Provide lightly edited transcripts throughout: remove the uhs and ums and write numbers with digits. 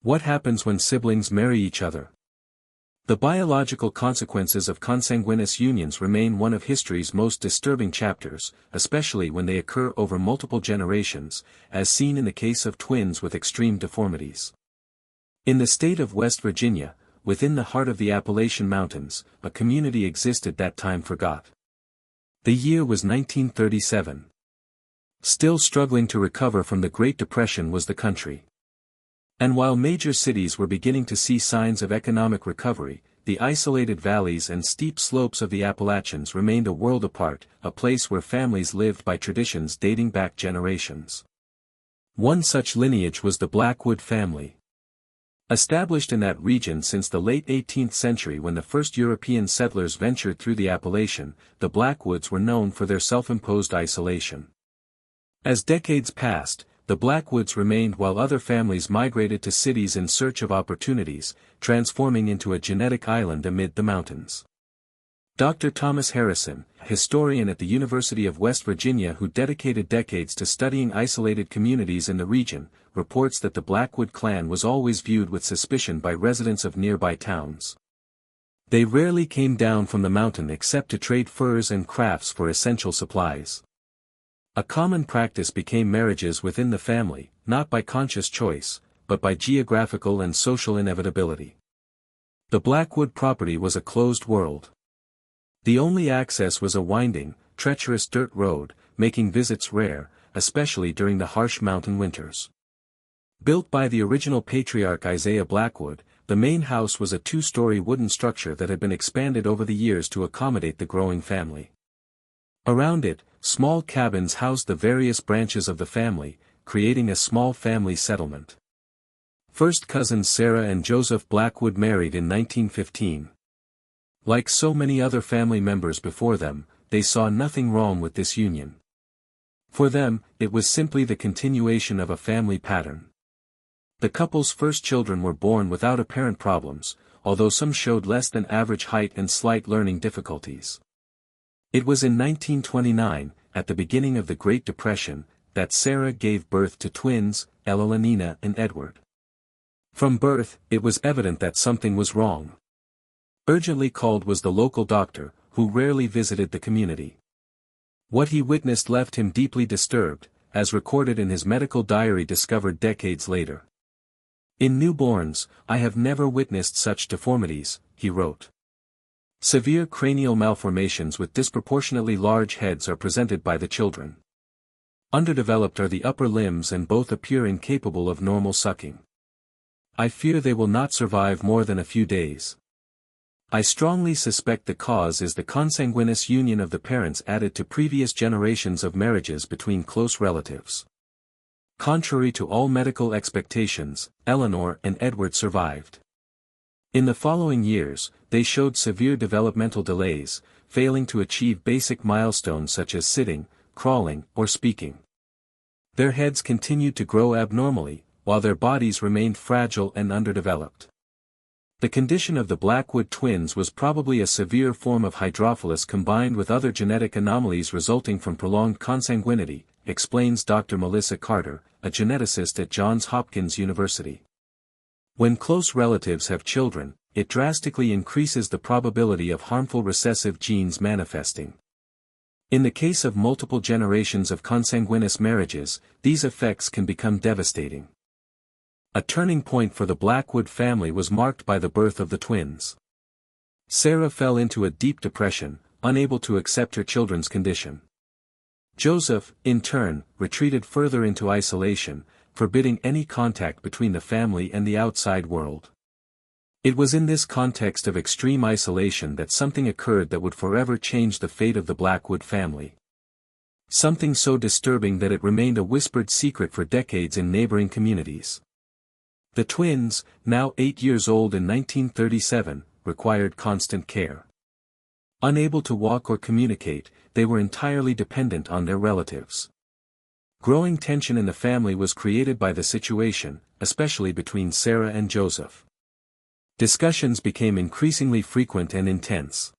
What happens when siblings marry each other? The biological consequences of consanguineous unions remain one of history's most disturbing chapters, especially when they occur over multiple generations, as seen in the case of twins with extreme deformities. In the state of West Virginia, within the heart of the Appalachian Mountains, a community existed that time forgot. The year was 1937. Still struggling to recover from the Great Depression was the country. And while major cities were beginning to see signs of economic recovery, the isolated valleys and steep slopes of the Appalachians remained a world apart, a place where families lived by traditions dating back generations. One such lineage was the Blackwood family. Established in that region since the late 18th century when the first European settlers ventured through the Appalachian, the Blackwoods were known for their self-imposed isolation. As decades passed, the Blackwoods remained while other families migrated to cities in search of opportunities, transforming into a genetic island amid the mountains. Dr. Thomas Harrison, historian at the University of West Virginia who dedicated decades to studying isolated communities in the region, reports that the Blackwood clan was always viewed with suspicion by residents of nearby towns. They rarely came down from the mountain except to trade furs and crafts for essential supplies. A common practice became marriages within the family, not by conscious choice, but by geographical and social inevitability. The Blackwood property was a closed world. The only access was a winding, treacherous dirt road, making visits rare, especially during the harsh mountain winters. Built by the original patriarch Isaiah Blackwood, the main house was a two-story wooden structure that had been expanded over the years to accommodate the growing family. Around it, small cabins housed the various branches of the family, creating a small family settlement. First cousins Sarah and Joseph Blackwood married in 1915. Like so many other family members before them, they saw nothing wrong with this union. For them, it was simply the continuation of a family pattern. The couple's first children were born without apparent problems, although some showed less than average height and slight learning difficulties. It was in 1929, at the beginning of the Great Depression, that Sarah gave birth to twins, Elalina and Edward. From birth, it was evident that something was wrong. Urgently called was the local doctor, who rarely visited the community. What he witnessed left him deeply disturbed, as recorded in his medical diary discovered decades later. "In newborns, I have never witnessed such deformities," he wrote. Severe cranial malformations with disproportionately large heads are presented by the children. Underdeveloped are the upper limbs and both appear incapable of normal sucking. I fear they will not survive more than a few days. I strongly suspect the cause is the consanguineous union of the parents added to previous generations of marriages between close relatives. Contrary to all medical expectations, Eleanor and Edward survived. In the following years, they showed severe developmental delays, failing to achieve basic milestones such as sitting, crawling, or speaking. Their heads continued to grow abnormally, while their bodies remained fragile and underdeveloped. The condition of the Blackwood twins was probably a severe form of hydrocephalus combined with other genetic anomalies resulting from prolonged consanguinity, explains Dr. Melissa Carter, a geneticist at Johns Hopkins University. When close relatives have children, it drastically increases the probability of harmful recessive genes manifesting. In the case of multiple generations of consanguineous marriages, these effects can become devastating. A turning point for the Blackwood family was marked by the birth of the twins. Sarah fell into a deep depression, unable to accept her children's condition. Joseph, in turn, retreated further into isolation, forbidding any contact between the family and the outside world. It was in this context of extreme isolation that something occurred that would forever change the fate of the Blackwood family. Something so disturbing that it remained a whispered secret for decades in neighboring communities. The twins, now 8 years old in 1937, required constant care. Unable to walk or communicate, they were entirely dependent on their relatives. Growing tension in the family was created by the situation, especially between Sarah and Joseph. Discussions became increasingly frequent and intense.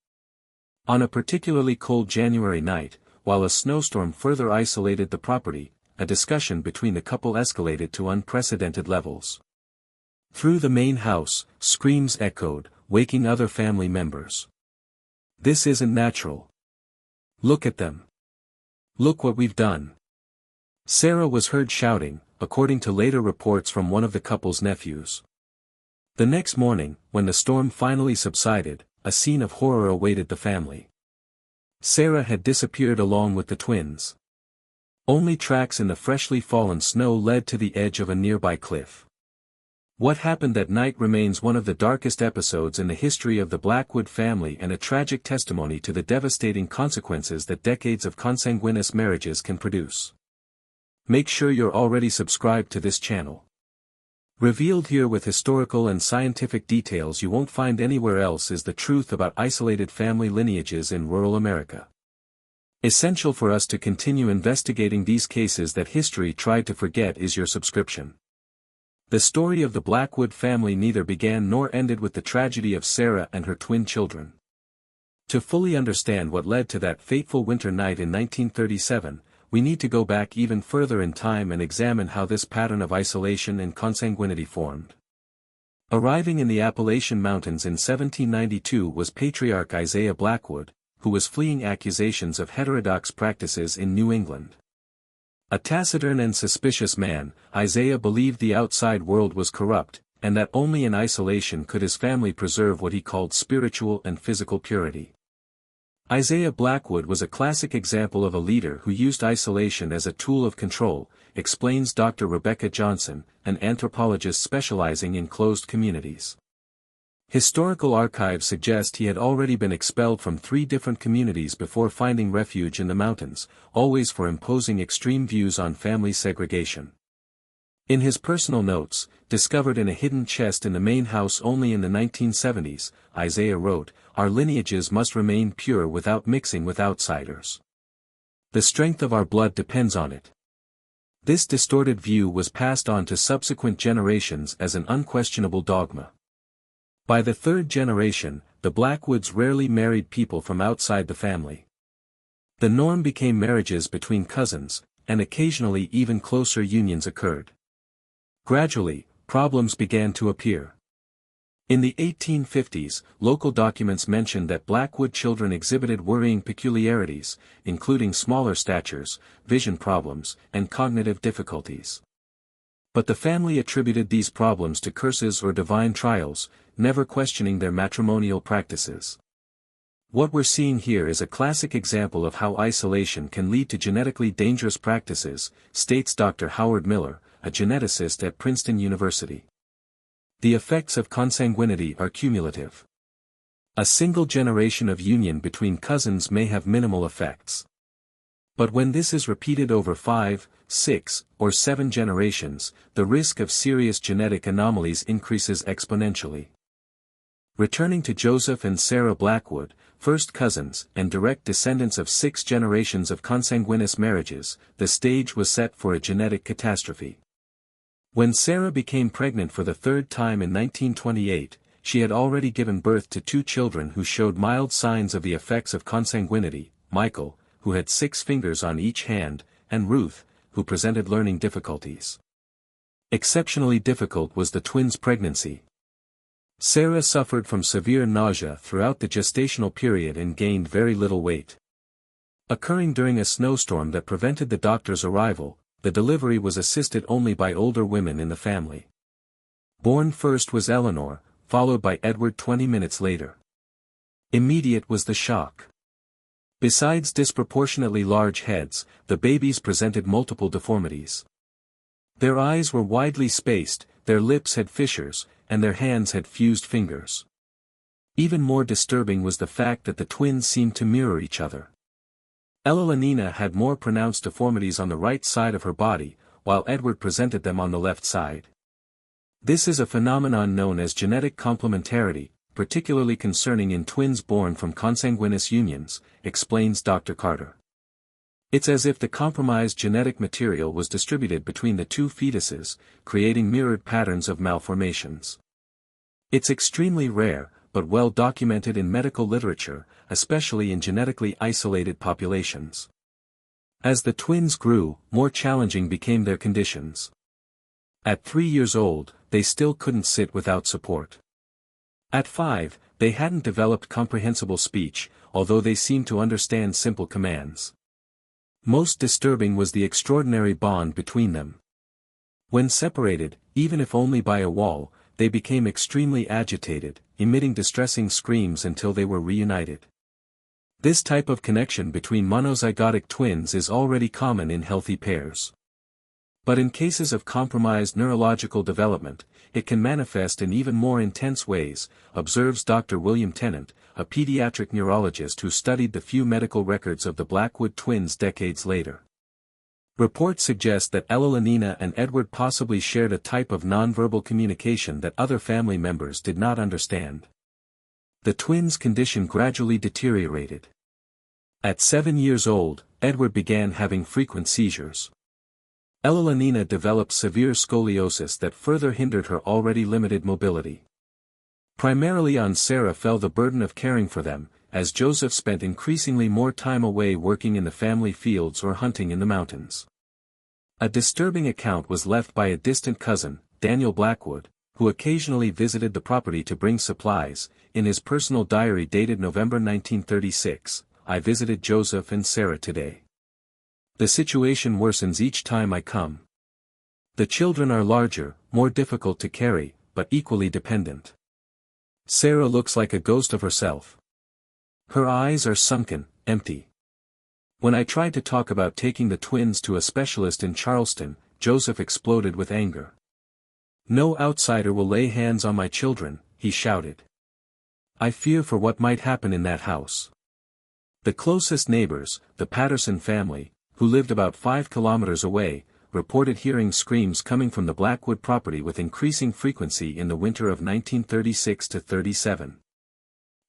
On a particularly cold January night, while a snowstorm further isolated the property, a discussion between the couple escalated to unprecedented levels. Through the main house, screams echoed, waking other family members. This isn't natural. Look at them. Look what we've done. Sarah was heard shouting, according to later reports from one of the couple's nephews. The next morning, when the storm finally subsided, a scene of horror awaited the family. Sarah had disappeared along with the twins. Only tracks in the freshly fallen snow led to the edge of a nearby cliff. What happened that night remains one of the darkest episodes in the history of the Blackwood family and a tragic testimony to the devastating consequences that decades of consanguineous marriages can produce. Make sure you're already subscribed to this channel. Revealed here with historical and scientific details you won't find anywhere else is the truth about isolated family lineages in rural America. Essential for us to continue investigating these cases that history tried to forget is your subscription. The story of the Blackwood family neither began nor ended with the tragedy of Sarah and her twin children. To fully understand what led to that fateful winter night in 1937, we need to go back even further in time and examine how this pattern of isolation and consanguinity formed. Arriving in the Appalachian Mountains in 1792 was patriarch Isaiah Blackwood, who was fleeing accusations of heterodox practices in New England. A taciturn and suspicious man, Isaiah believed the outside world was corrupt, and that only in isolation could his family preserve what he called spiritual and physical purity. Isaiah Blackwood was a classic example of a leader who used isolation as a tool of control, explains Dr. Rebecca Johnson, an anthropologist specializing in closed communities. Historical archives suggest he had already been expelled from 3 different communities before finding refuge in the mountains, always for imposing extreme views on family segregation. In his personal notes, discovered in a hidden chest in the main house only in the 1970s, Isaiah wrote, "Our lineages must remain pure without mixing with outsiders. The strength of our blood depends on it." This distorted view was passed on to subsequent generations as an unquestionable dogma. By the 3rd generation, the Blackwoods rarely married people from outside the family. The norm became marriages between cousins, and occasionally even closer unions occurred. Gradually, problems began to appear. In the 1850s, local documents mentioned that Blackwood children exhibited worrying peculiarities, including smaller statures, vision problems, and cognitive difficulties. But the family attributed these problems to curses or divine trials, never questioning their matrimonial practices. What we're seeing here is a classic example of how isolation can lead to genetically dangerous practices, states Dr. Howard Miller, a geneticist at Princeton University. The effects of consanguinity are cumulative. A single generation of union between cousins may have minimal effects. But when this is repeated over 5, 6, or 7 generations, the risk of serious genetic anomalies increases exponentially. Returning to Joseph and Sarah Blackwood, first cousins and direct descendants of 6 generations of consanguineous marriages, the stage was set for a genetic catastrophe. When Sarah became pregnant for the 3rd time in 1928, she had already given birth to 2 children who showed mild signs of the effects of consanguinity, Michael, who had 6 fingers on each hand, and Ruth, who presented learning difficulties. Exceptionally difficult was the twins' pregnancy. Sarah suffered from severe nausea throughout the gestational period and gained very little weight. Occurring during a snowstorm that prevented the doctor's arrival, the delivery was assisted only by older women in the family. Born first was Eleanor, followed by Edward 20 minutes later. Immediate was the shock. Besides disproportionately large heads, the babies presented multiple deformities. Their eyes were widely spaced, their lips had fissures, and their hands had fused fingers. Even more disturbing was the fact that the twins seemed to mirror each other. Elenina had more pronounced deformities on the right side of her body, while Edward presented them on the left side. This is a phenomenon known as genetic complementarity, particularly concerning in twins born from consanguineous unions, explains Dr. Carter. It's as if the compromised genetic material was distributed between the 2 fetuses, creating mirrored patterns of malformations. It's extremely rare, but well documented in medical literature, especially in genetically isolated populations. As the twins grew, more challenging became their conditions. At 3 years old, they still couldn't sit without support. At 5, they hadn't developed comprehensible speech, although they seemed to understand simple commands. Most disturbing was the extraordinary bond between them. When separated, even if only by a wall, they became extremely agitated, emitting distressing screams until they were reunited. This type of connection between monozygotic twins is already common in healthy pairs. But in cases of compromised neurological development, it can manifest in even more intense ways, observes Dr. William Tennant, a pediatric neurologist who studied the few medical records of the Blackwood twins decades later. Reports suggest that Evelina and Edward possibly shared a type of nonverbal communication that other family members did not understand. The twins' condition gradually deteriorated. At 7 years old, Edward began having frequent seizures. Evelina developed severe scoliosis that further hindered her already limited mobility. Primarily on Sarah fell the burden of caring for them, as Joseph spent increasingly more time away working in the family fields or hunting in the mountains. A disturbing account was left by a distant cousin, Daniel Blackwood, who occasionally visited the property to bring supplies. In his personal diary dated November 1936, "I visited Joseph and Sarah today. The situation worsens each time I come. The children are larger, more difficult to carry, but equally dependent. Sarah looks like a ghost of herself. Her eyes are sunken, empty. When I tried to talk about taking the twins to a specialist in Charleston, Joseph exploded with anger. 'No outsider will lay hands on my children,' he shouted. 'I fear for what might happen in that house.' The closest neighbors, the Patterson family, who lived about 5 kilometers away, reported hearing screams coming from the Blackwood property with increasing frequency in the winter of 1936-37.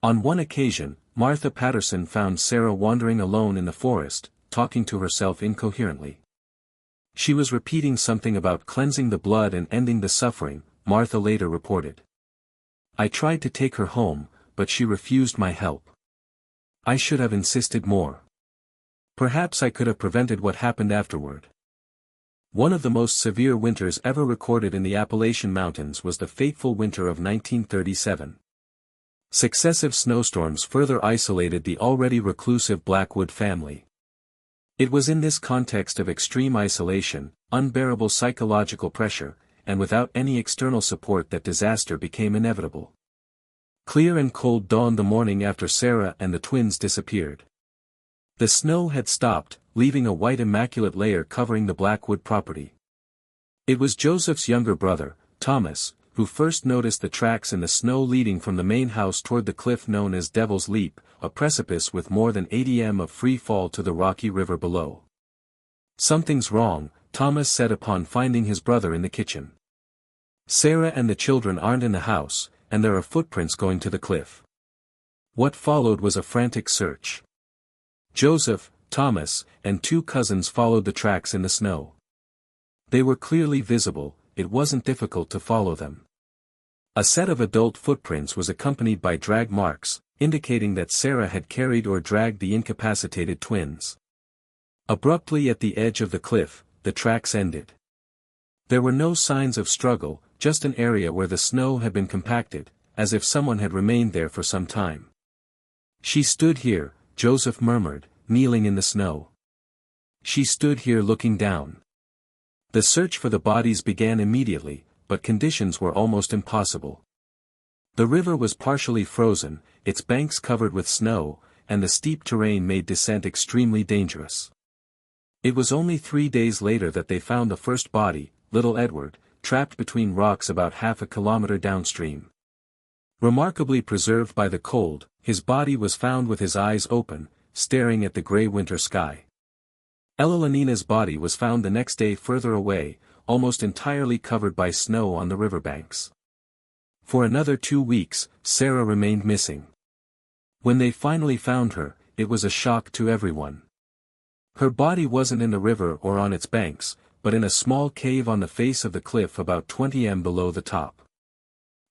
On one occasion, Martha Patterson found Sarah wandering alone in the forest, talking to herself incoherently. She was repeating something about cleansing the blood and ending the suffering, Martha later reported. 'I tried to take her home, but she refused my help. I should have insisted more. Perhaps I could have prevented what happened afterward.' One of the most severe winters ever recorded in the Appalachian Mountains was the fateful winter of 1937. Successive snowstorms further isolated the already reclusive Blackwood family. It was in this context of extreme isolation, unbearable psychological pressure, and without any external support that disaster became inevitable. Clear and cold dawned the morning after Sarah and the twins disappeared. The snow had stopped, leaving a white immaculate layer covering the Blackwood property. It was Joseph's younger brother, Thomas, who first noticed the tracks in the snow leading from the main house toward the cliff known as Devil's Leap, a precipice with more than 80 m of free fall to the rocky river below. "Something's wrong," Thomas said upon finding his brother in the kitchen. "Sarah and the children aren't in the house, and there are footprints going to the cliff." What followed was a frantic search. Joseph, Thomas, and 2 cousins followed the tracks in the snow. They were clearly visible, it wasn't difficult to follow them. A set of adult footprints was accompanied by drag marks, indicating that Sarah had carried or dragged the incapacitated twins. Abruptly at the edge of the cliff, the tracks ended. There were no signs of struggle, just an area where the snow had been compacted, as if someone had remained there for some time. "She stood here," Joseph murmured, kneeling in the snow. "She stood here looking down." The search for the bodies began immediately, but conditions were almost impossible. The river was partially frozen, its banks covered with snow, and the steep terrain made descent extremely dangerous. It was only 3 days later that they found the first body, little Edward, trapped between rocks about half a kilometer downstream. Remarkably preserved by the cold, his body was found with his eyes open, staring at the gray winter sky. Evelina's body was found the next day further away, almost entirely covered by snow on the riverbanks. For another 2 weeks, Sarah remained missing. When they finally found her, it was a shock to everyone. Her body wasn't in the river or on its banks, but in a small cave on the face of the cliff about 20 m below the top.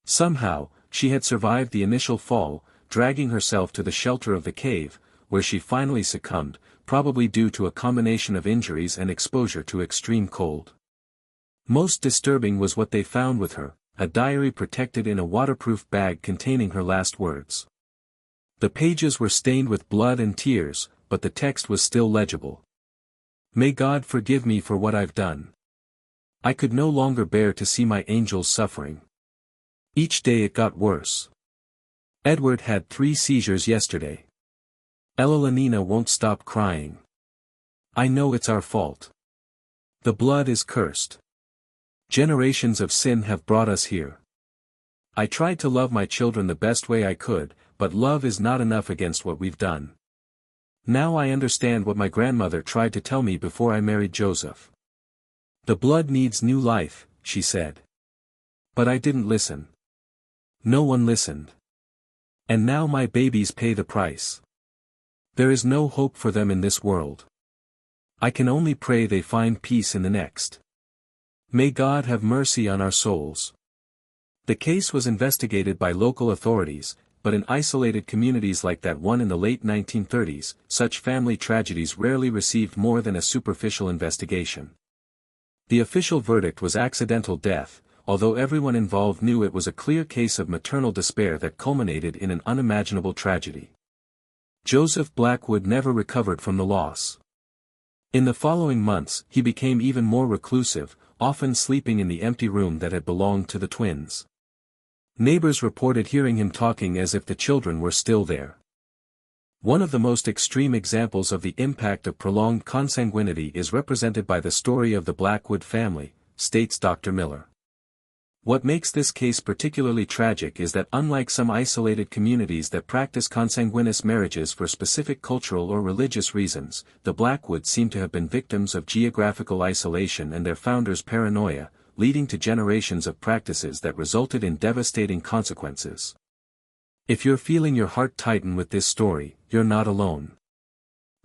Somehow, she had survived the initial fall, dragging herself to the shelter of the cave, where she finally succumbed, probably due to a combination of injuries and exposure to extreme cold. Most disturbing was what they found with her, a diary protected in a waterproof bag containing her last words. The pages were stained with blood and tears, but the text was still legible. May God forgive me for what I've done. I could no longer bear to see my angels suffering. Each day it got worse. Edward had 3 seizures yesterday. Elenina won't stop crying. I know it's our fault. The blood is cursed. Generations of sin have brought us here. I tried to love my children the best way I could, but love is not enough against what we've done. Now I understand what my grandmother tried to tell me before I married Joseph. The blood needs new life, she said. But I didn't listen. No one listened. And now my babies pay the price. There is no hope for them in this world. I can only pray they find peace in the next. May God have mercy on our souls. The case was investigated by local authorities, but in isolated communities like that one in the late 1930s, such family tragedies rarely received more than a superficial investigation. The official verdict was accidental death, although everyone involved knew it was a clear case of maternal despair that culminated in an unimaginable tragedy. Joseph Blackwood never recovered from the loss. In the following months, he became even more reclusive, often sleeping in the empty room that had belonged to the twins. Neighbors reported hearing him talking as if the children were still there. One of the most extreme examples of the impact of prolonged consanguinity is represented by the story of the Blackwood family, states Dr. Miller. What makes this case particularly tragic is that unlike some isolated communities that practice consanguineous marriages for specific cultural or religious reasons, the Blackwoods seem to have been victims of geographical isolation and their founders' paranoia, leading to generations of practices that resulted in devastating consequences. If you're feeling your heart tighten with this story, you're not alone.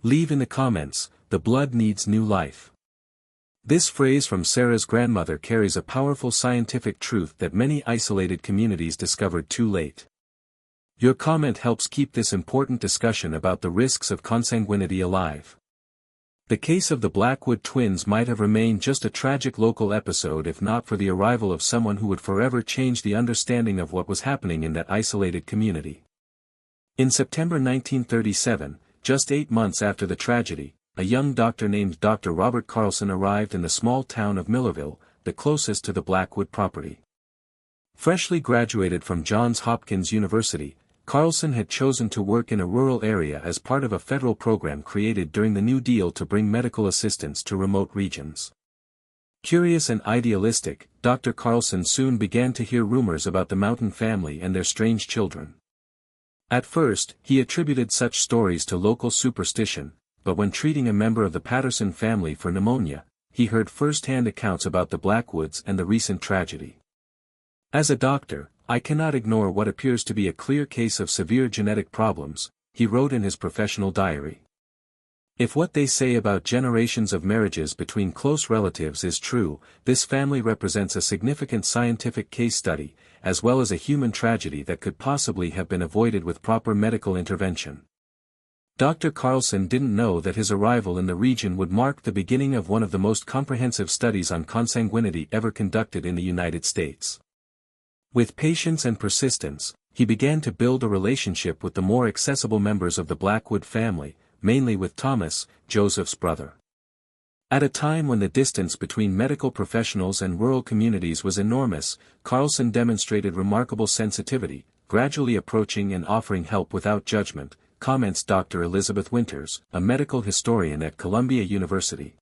Leave in the comments, the blood needs new life. This phrase from Sarah's grandmother carries a powerful scientific truth that many isolated communities discovered too late. Your comment helps keep this important discussion about the risks of consanguinity alive. The case of the Blackwood twins might have remained just a tragic local episode if not for the arrival of someone who would forever change the understanding of what was happening in that isolated community. In September 1937, just 8 months after the tragedy, a young doctor named Dr. Robert Carlson arrived in the small town of Millerville, the closest to the Blackwood property. Freshly graduated from Johns Hopkins University, Carlson had chosen to work in a rural area as part of a federal program created during the New Deal to bring medical assistance to remote regions. Curious and idealistic, Dr. Carlson soon began to hear rumors about the Mountain family and their strange children. At first, he attributed such stories to local superstition, but when treating a member of the Patterson family for pneumonia, he heard first-hand accounts about the Blackwoods and the recent tragedy. As a doctor, I cannot ignore what appears to be a clear case of severe genetic problems, he wrote in his professional diary. If what they say about generations of marriages between close relatives is true, this family represents a significant scientific case study, as well as a human tragedy that could possibly have been avoided with proper medical intervention. Dr. Carlson didn't know that his arrival in the region would mark the beginning of one of the most comprehensive studies on consanguinity ever conducted in the United States. With patience and persistence, he began to build a relationship with the more accessible members of the Blackwood family, mainly with Thomas, Joseph's brother. At a time when the distance between medical professionals and rural communities was enormous, Carlson demonstrated remarkable sensitivity, gradually approaching and offering help without judgment, comments Dr. Elizabeth Winters, a medical historian at Columbia University.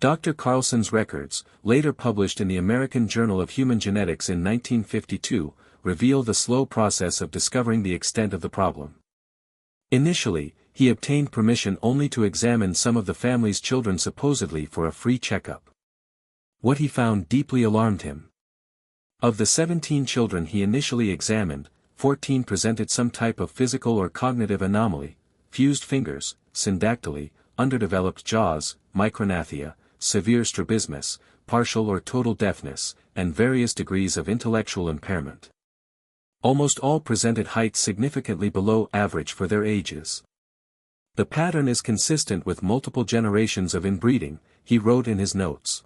Dr. Carlson's records, later published in the American Journal of Human Genetics in 1952, reveal the slow process of discovering the extent of the problem. Initially, he obtained permission only to examine some of the family's children supposedly for a free checkup. What he found deeply alarmed him. Of the 17 children he initially examined, 14 presented some type of physical or cognitive anomaly: fused fingers, syndactyly, underdeveloped jaws, micrognathia, severe strabismus, partial or total deafness, and various degrees of intellectual impairment. Almost all presented heights significantly below average for their ages. The pattern is consistent with multiple generations of inbreeding, he wrote in his notes.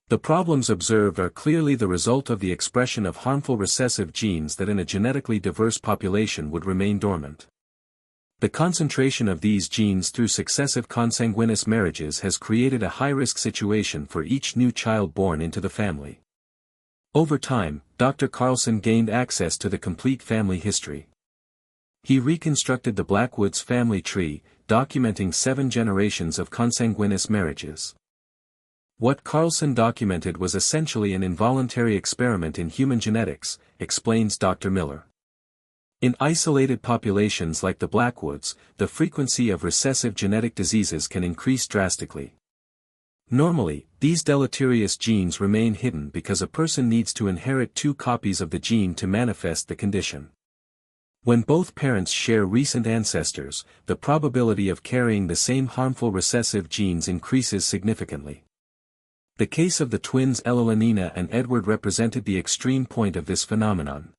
The problems observed are clearly the result of the expression of harmful recessive genes that in a genetically diverse population would remain dormant. The concentration of these genes through successive consanguineous marriages has created a high-risk situation for each new child born into the family. Over time, Dr. Carlson gained access to the complete family history. He reconstructed the Blackwood's family tree, documenting 7 generations of consanguineous marriages. What Carlson documented was essentially an involuntary experiment in human genetics, explains Dr. Miller. In isolated populations like the Blackwoods, the frequency of recessive genetic diseases can increase drastically. Normally, these deleterious genes remain hidden because a person needs to inherit 2 copies of the gene to manifest the condition. When both parents share recent ancestors, the probability of carrying the same harmful recessive genes increases significantly. The case of the twins Evelina and Edward represented the extreme point of this phenomenon.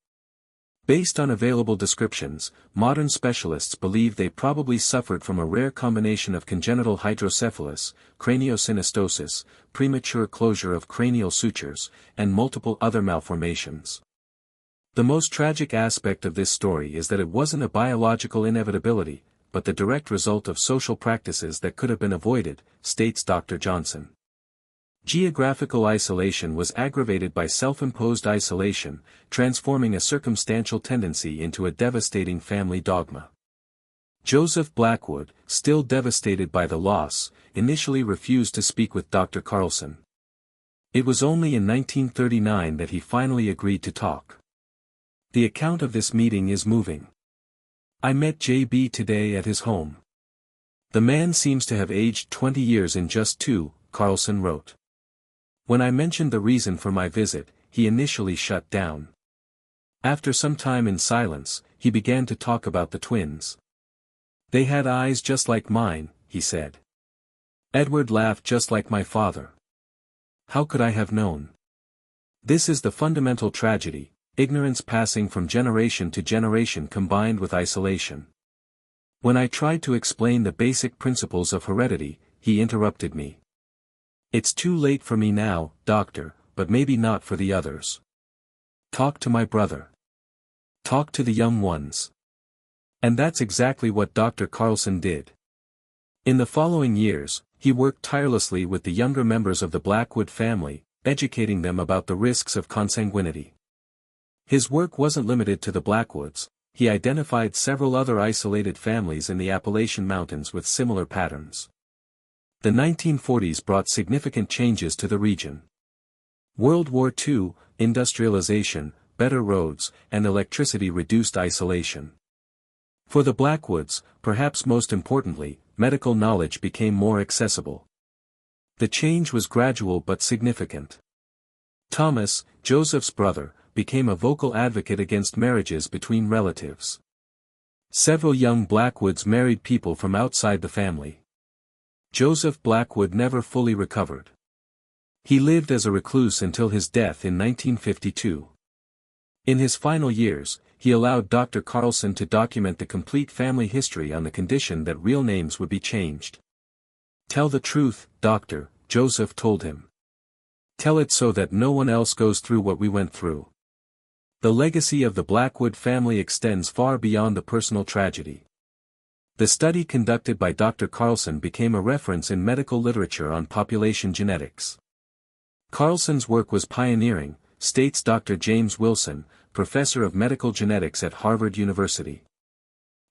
Based on available descriptions, modern specialists believe they probably suffered from a rare combination of congenital hydrocephalus, craniosynostosis, premature closure of cranial sutures, and multiple other malformations. The most tragic aspect of this story is that it wasn't a biological inevitability, but the direct result of social practices that could have been avoided, states Dr. Johnson. Geographical isolation was aggravated by self-imposed isolation, transforming a circumstantial tendency into a devastating family dogma. Joseph Blackwood, still devastated by the loss, initially refused to speak with Dr. Carlson. It was only in 1939 that he finally agreed to talk. The account of this meeting is moving. "I met J.B. today at his home. The man seems to have aged 20 years in just 2, Carlson wrote. When I mentioned the reason for my visit, he initially shut down. After some time in silence, he began to talk about the twins. They had eyes just like mine, he said. Edward laughed just like my father. How could I have known? This is the fundamental tragedy, ignorance passing from generation to generation combined with isolation. When I tried to explain the basic principles of heredity, he interrupted me. It's too late for me now, doctor, but maybe not for the others. Talk to my brother. Talk to the young ones. And that's exactly what Dr. Carlson did. In the following years, he worked tirelessly with the younger members of the Blackwood family, educating them about the risks of consanguinity. His work wasn't limited to the Blackwoods, he identified several other isolated families in the Appalachian Mountains with similar patterns. The 1940s brought significant changes to the region. World War II, industrialization, better roads, and electricity reduced isolation. For the Blackwoods, perhaps most importantly, medical knowledge became more accessible. The change was gradual but significant. Thomas, Joseph's brother, became a vocal advocate against marriages between relatives. Several young Blackwoods married people from outside the family. Joseph Blackwood never fully recovered. He lived as a recluse until his death in 1952. In his final years, he allowed Dr. Carlson to document the complete family history on the condition that real names would be changed. Tell the truth, doctor, Joseph told him. Tell it so that no one else goes through what we went through. The legacy of the Blackwood family extends far beyond the personal tragedy. The study conducted by Dr. Carlson became a reference in medical literature on population genetics. Carlson's work was pioneering, states Dr. James Wilson, professor of medical genetics at Harvard University.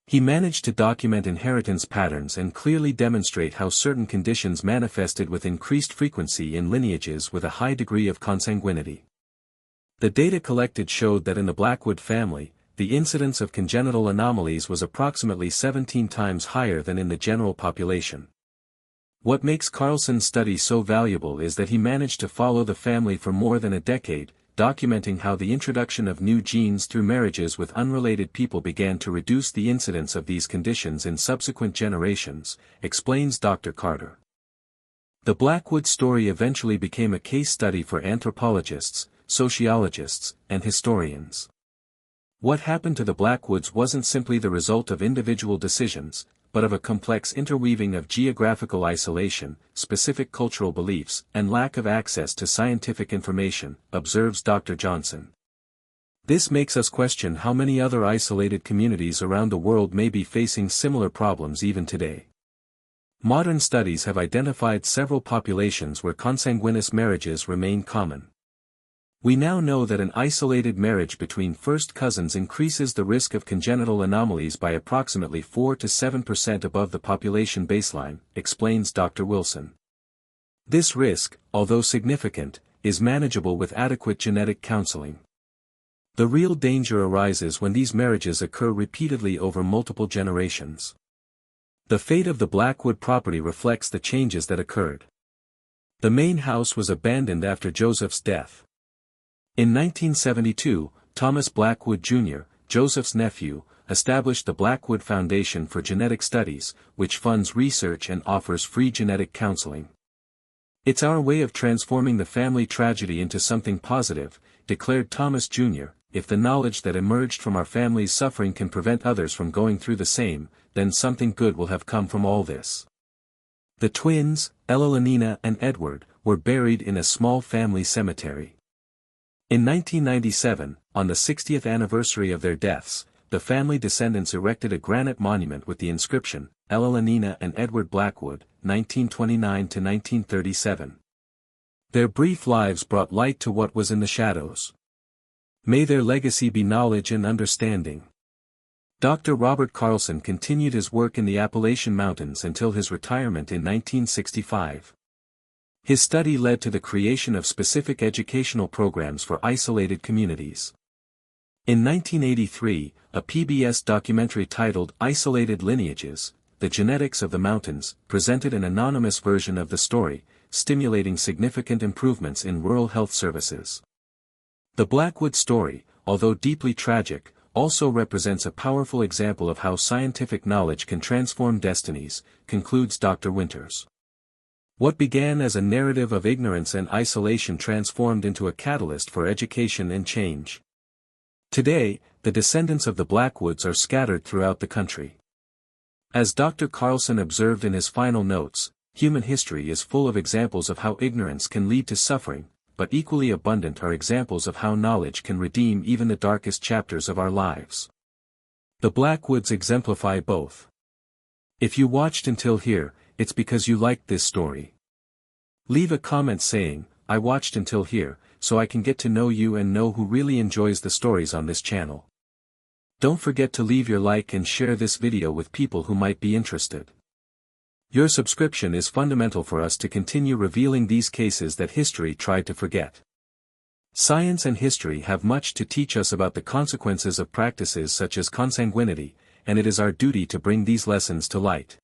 He managed to document inheritance patterns and clearly demonstrate how certain conditions manifested with increased frequency in lineages with a high degree of consanguinity. The data collected showed that in the Blackwood family, the incidence of congenital anomalies was approximately 17 times higher than in the general population. What makes Carlson's study so valuable is that he managed to follow the family for more than a decade, documenting how the introduction of new genes through marriages with unrelated people began to reduce the incidence of these conditions in subsequent generations, explains Dr. Carter. The Blackwood story eventually became a case study for anthropologists, sociologists, and historians. What happened to the Blackwoods wasn't simply the result of individual decisions, but of a complex interweaving of geographical isolation, specific cultural beliefs, and lack of access to scientific information, observes Dr. Johnson. This makes us question how many other isolated communities around the world may be facing similar problems even today. Modern studies have identified several populations where consanguineous marriages remain common. We now know that an isolated marriage between first cousins increases the risk of congenital anomalies by approximately 4 to 7% above the population baseline, explains Dr. Wilson. This risk, although significant, is manageable with adequate genetic counseling. The real danger arises when these marriages occur repeatedly over multiple generations. The fate of the Blackwood property reflects the changes that occurred. The main house was abandoned after Joseph's death. In 1972, Thomas Blackwood Jr., Joseph's nephew, established the Blackwood Foundation for Genetic Studies, which funds research and offers free genetic counseling. "It's our way of transforming the family tragedy into something positive," declared Thomas Jr., "If the knowledge that emerged from our family's suffering can prevent others from going through the same, then something good will have come from all this." The twins, Elalina and Edward, were buried in a small family cemetery. In 1997, on the 60th anniversary of their deaths, the family descendants erected a granite monument with the inscription, Elalina and Edward Blackwood, 1929 to 1937. Their brief lives brought light to what was in the shadows. May their legacy be knowledge and understanding. Dr. Robert Carlson continued his work in the Appalachian Mountains until his retirement in 1965. His study led to the creation of specific educational programs for isolated communities. In 1983, a PBS documentary titled Isolated Lineages, The Genetics of the Mountains, presented an anonymous version of the story, stimulating significant improvements in rural health services. The Blackwood story, although deeply tragic, also represents a powerful example of how scientific knowledge can transform destinies, concludes Dr. Winters. What began as a narrative of ignorance and isolation transformed into a catalyst for education and change. Today, the descendants of the Blackwoods are scattered throughout the country. As Dr. Carlson observed in his final notes, human history is full of examples of how ignorance can lead to suffering, but equally abundant are examples of how knowledge can redeem even the darkest chapters of our lives. The Blackwoods exemplify both. If you watched until here, it's because you liked this story. Leave a comment saying, "I watched until here," so I can get to know you and know who really enjoys the stories on this channel. Don't forget to leave your like and share this video with people who might be interested. Your subscription is fundamental for us to continue revealing these cases that history tried to forget. Science and history have much to teach us about the consequences of practices such as consanguinity, and it is our duty to bring these lessons to light.